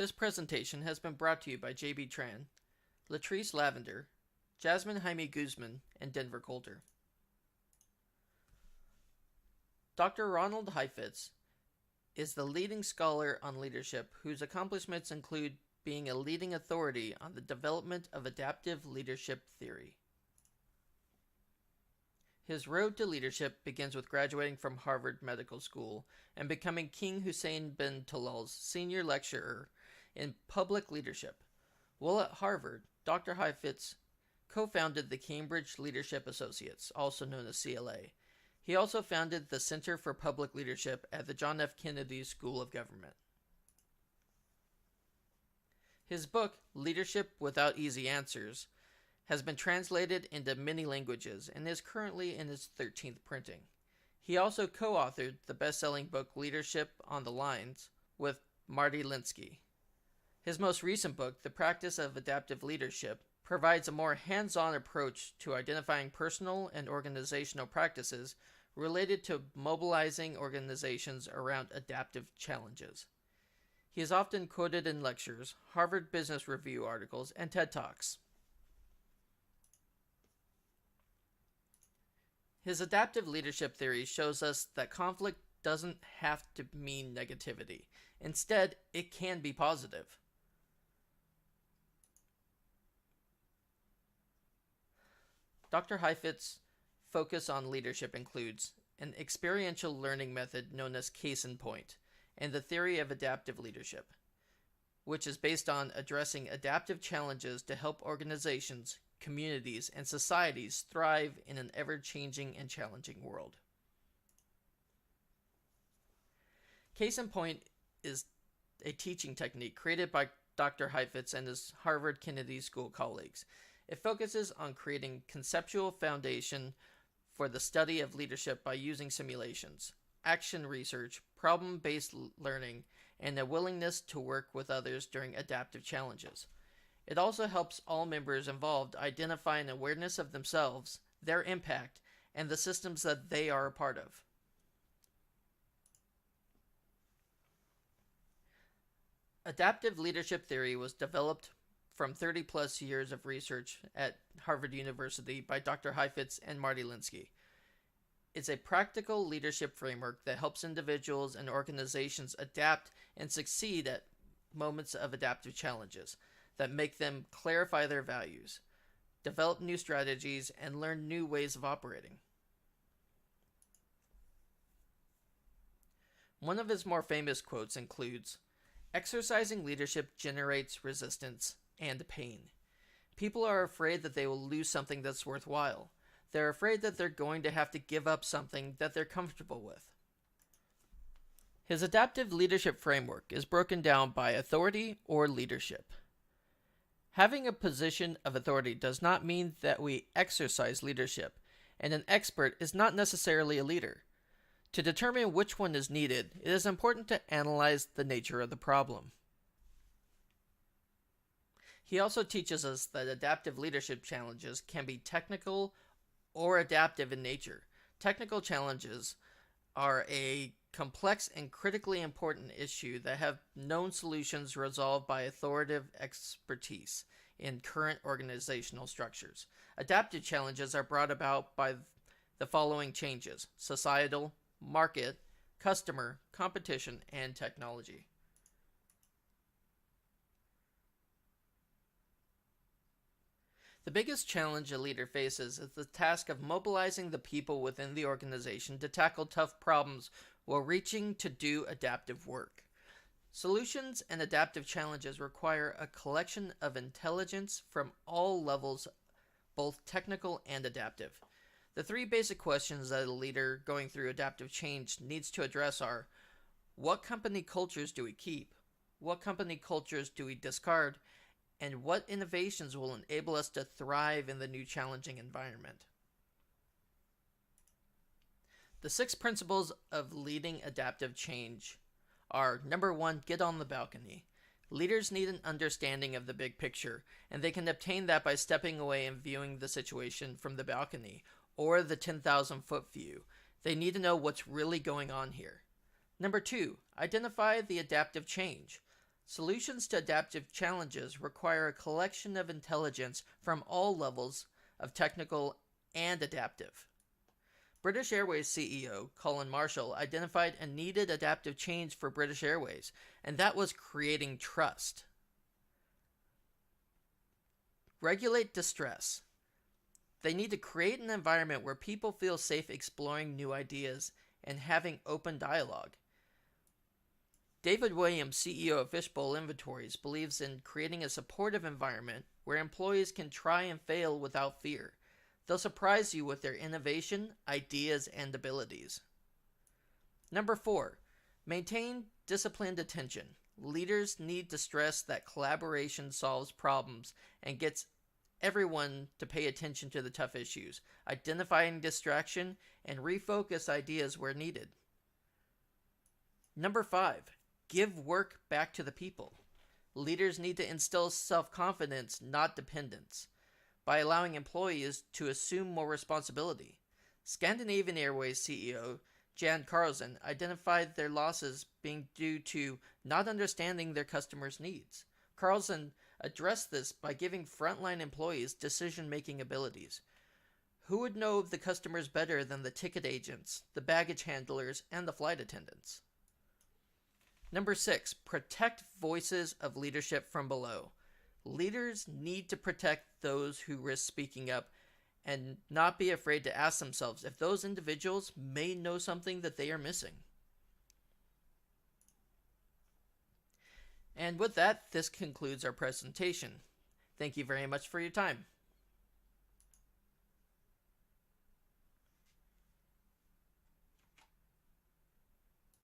This presentation has been brought to you by J.B. Tran, Latrice Lavender, Jasmine Jaime-Guzman, and Denver Coulter. Dr. Ronald Heifetz is the leading scholar on leadership whose accomplishments include being a leading authority on the development of adaptive leadership theory. His road to leadership begins with graduating from Harvard Medical School and becoming King Hussein bin Talal's senior lecturer in public leadership. While at Harvard, Dr. Heifetz co-founded the Cambridge Leadership Associates, also known as CLA. He also founded the Center for Public Leadership at the John F. Kennedy School of Government. His book, Leadership Without Easy Answers, has been translated into many languages and is currently in its 13th printing. He also co-authored the best-selling book Leadership on the Lines with Marty Linsky. His most recent book, The Practice of Adaptive Leadership, provides a more hands-on approach to identifying personal and organizational practices related to mobilizing organizations around adaptive challenges. He is often quoted in lectures, Harvard Business Review articles, and TED Talks. His adaptive leadership theory shows us that conflict doesn't have to mean negativity. Instead, it can be positive. Dr. Heifetz's focus on leadership includes an experiential learning method known as case in point, and the theory of adaptive leadership, which is based on addressing adaptive challenges to help organizations, communities, and societies thrive in an ever-changing and challenging world. Case in point is a teaching technique created by Dr. Heifetz and his Harvard Kennedy School colleagues. It focuses on creating conceptual foundation for the study of leadership by using simulations, action research, problem-based learning, and a willingness to work with others during adaptive challenges. It also helps all members involved identify an awareness of themselves, their impact, and the systems that they are a part of. Adaptive leadership theory was developed from 30-plus years of research at Harvard University by Dr. Heifetz and Marty Linsky. It's a practical leadership framework that helps individuals and organizations adapt and succeed at moments of adaptive challenges that make them clarify their values, develop new strategies, and learn new ways of operating. One of his more famous quotes includes, "Exercising leadership generates resistance and pain. People are afraid that they will lose something that's worthwhile. They're afraid that they're going to have to give up something that they're comfortable with." His adaptive leadership framework is broken down by authority or leadership. Having a position of authority does not mean that we exercise leadership, and an expert is not necessarily a leader. To determine which one is needed, it is important to analyze the nature of the problem. He also teaches us that adaptive leadership challenges can be technical or adaptive in nature. Technical challenges are a complex and critically important issue that have known solutions resolved by authoritative expertise in current organizational structures. Adaptive challenges are brought about by the following changes: societal, market, customer, competition, and technology. The biggest challenge a leader faces is the task of mobilizing the people within the organization to tackle tough problems while reaching to do adaptive work. Solutions and adaptive challenges require a collection of intelligence from all levels, both technical and adaptive. The three basic questions that a leader going through adaptive change needs to address are: what company cultures do we keep? What company cultures do we discard? And what innovations will enable us to thrive in the new challenging environment? The 6 principles of leading adaptive change are: number 1, get on the balcony. Leaders need an understanding of the big picture, and they can obtain that by stepping away and viewing the situation from the balcony or the 10,000-foot view. They need to know what's really going on here. Number 2, identify the adaptive change. Solutions to adaptive challenges require a collection of intelligence from all levels of technical and adaptive. British Airways CEO Colin Marshall identified a needed adaptive change for British Airways, and that was creating trust. Regulate distress. They need to create an environment where people feel safe exploring new ideas and having open dialogue. David Williams, CEO of Fishbowl Inventories, believes in creating a supportive environment where employees can try and fail without fear. They'll surprise you with their innovation, ideas, and abilities. Number 4, maintain disciplined attention. Leaders need to stress that collaboration solves problems and gets everyone to pay attention to the tough issues, identifying distraction, and refocus ideas where needed. Number 5, give work back to the people. Leaders need to instill self-confidence, not dependence, by allowing employees to assume more responsibility. Scandinavian Airways CEO Jan Carlsen identified their losses being due to not understanding their customers' needs. Carlsen addressed this by giving frontline employees decision-making abilities. Who would know the customers better than the ticket agents, the baggage handlers, and the flight attendants? Number 6, protect voices of leadership from below. Leaders need to protect those who risk speaking up and not be afraid to ask themselves if those individuals may know something that they are missing. And with that, this concludes our presentation. Thank you very much for your time.